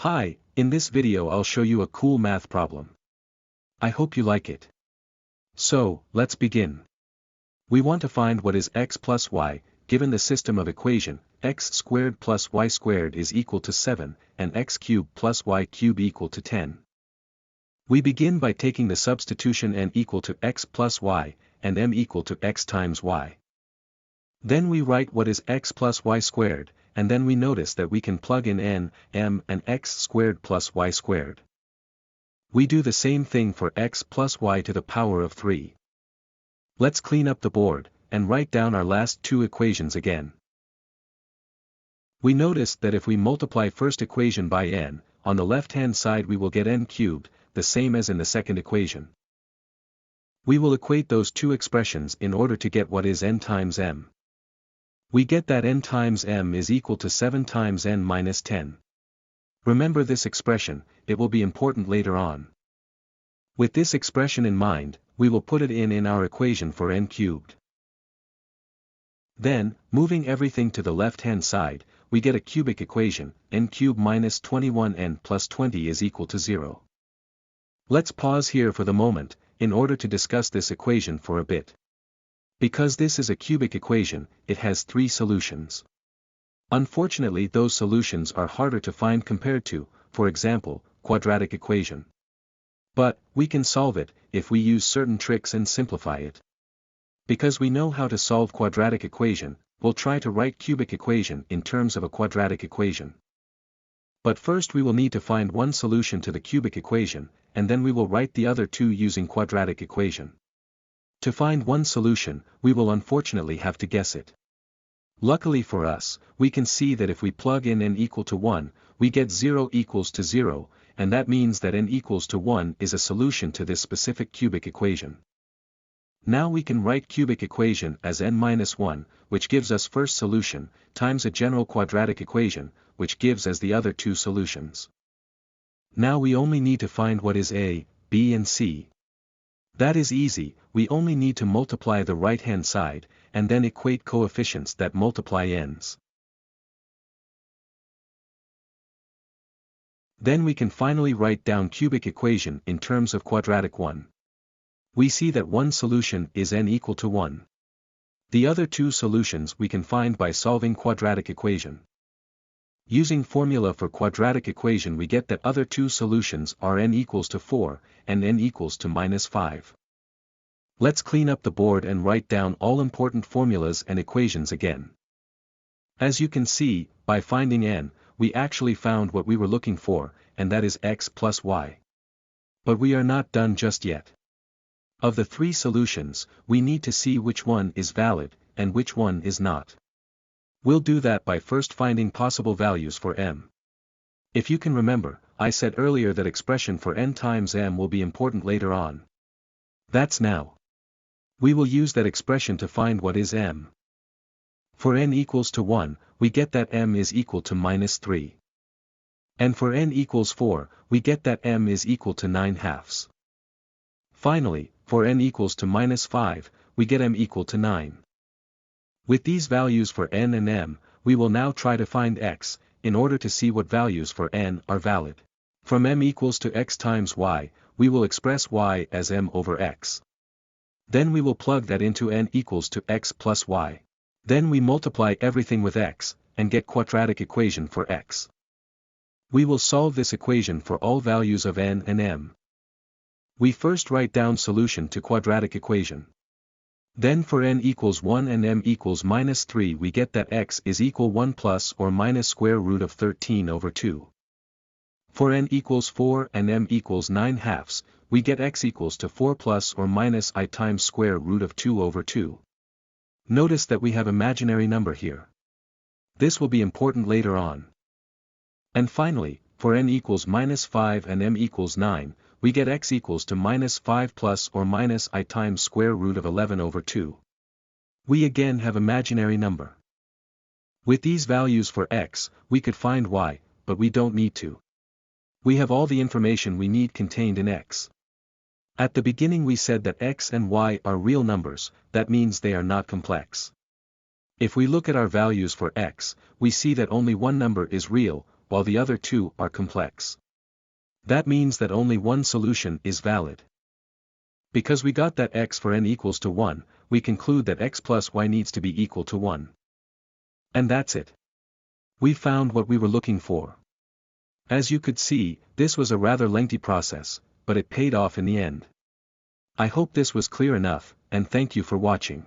Hi, in this video I'll show you a cool math problem. I hope you like it. So, let's begin. We want to find what is x plus y, given the system of equation, x squared plus y squared is equal to 7, and x cubed plus y cubed equal to 10. We begin by taking the substitution n equal to x plus y, and m equal to x times y. Then we write what is x plus y squared, and then we notice that we can plug in n, m and x squared plus y squared. We do the same thing for x plus y to the power of 3. Let's clean up the board, and write down our last two equations again. We notice that if we multiply first equation by n, on the left-hand side we will get n cubed, the same as in the second equation. We will equate those two expressions in order to get what is n times m. We get that n times m is equal to 7 times n minus 10. Remember this expression, it will be important later on. With this expression in mind, we will put it in our equation for n cubed. Then, moving everything to the left-hand side, we get a cubic equation, n cubed minus 21n plus 20 is equal to 0. Let's pause here for the moment, in order to discuss this equation for a bit. Because this is a cubic equation, it has 3 solutions. Unfortunately, those solutions are harder to find compared to, for example, quadratic equation. But, we can solve it, if we use certain tricks and simplify it. Because we know how to solve quadratic equation, we'll try to write cubic equation in terms of a quadratic equation. But first we will need to find one solution to the cubic equation, and then we will write the other two using quadratic equation. To find one solution, we will unfortunately have to guess it. Luckily for us, we can see that if we plug in n equal to 1, we get 0 equals to 0, and that means that n equals to 1 is a solution to this specific cubic equation. Now we can write cubic equation as n minus 1, which gives us first solution, times a general quadratic equation, which gives us the other two solutions. Now we only need to find what is a, b and c. That is easy, we only need to multiply the right-hand side, and then equate coefficients that multiply n's. Then we can finally write down cubic equation in terms of quadratic one. We see that one solution is n equal to 1. The other two solutions we can find by solving quadratic equation. Using formula for quadratic equation we get that other two solutions are n equals to 4, and n equals to minus 5. Let's clean up the board and write down all important formulas and equations again. As you can see, by finding n, we actually found what we were looking for, and that is x plus y. But we are not done just yet. Of the 3 solutions, we need to see which one is valid, and which one is not. We'll do that by first finding possible values for m. If you can remember, I said earlier that expression for n times m will be important later on. That's now. We will use that expression to find what is m. For n equals to 1, we get that m is equal to minus 3. And for n equals 4, we get that m is equal to 9/2. Finally, for n equals to minus 5, we get m equal to 9. With these values for n and m, we will now try to find x, in order to see what values for n are valid. From m equals to x times y, we will express y as m over x. Then we will plug that into n equals to x plus y. Then we multiply everything with x, and get quadratic equation for x. We will solve this equation for all values of n and m. We first write down solution to quadratic equation. Then for n equals 1 and m equals minus 3 we get that x is equal 1 plus or minus square root of 13 over 2. For n equals 4 and m equals 9/2, we get x equals to 4 plus or minus I times square root of 2 over 2. Notice that we have imaginary number here. This will be important later on. And finally, for n equals minus 5 and m equals 9, we get x equals to minus 5 plus or minus I times square root of 11 over 2. We again have imaginary number. With these values for x, we could find y, but we don't need to. We have all the information we need contained in x. At the beginning we said that x and y are real numbers, that means they are not complex. If we look at our values for x, we see that only one number is real, while the other two are complex. That means that only one solution is valid. Because we got that x for n equals to 1, we conclude that x plus y needs to be equal to 1. And that's it. We found what we were looking for. As you could see, this was a rather lengthy process, but it paid off in the end. I hope this was clear enough, and thank you for watching.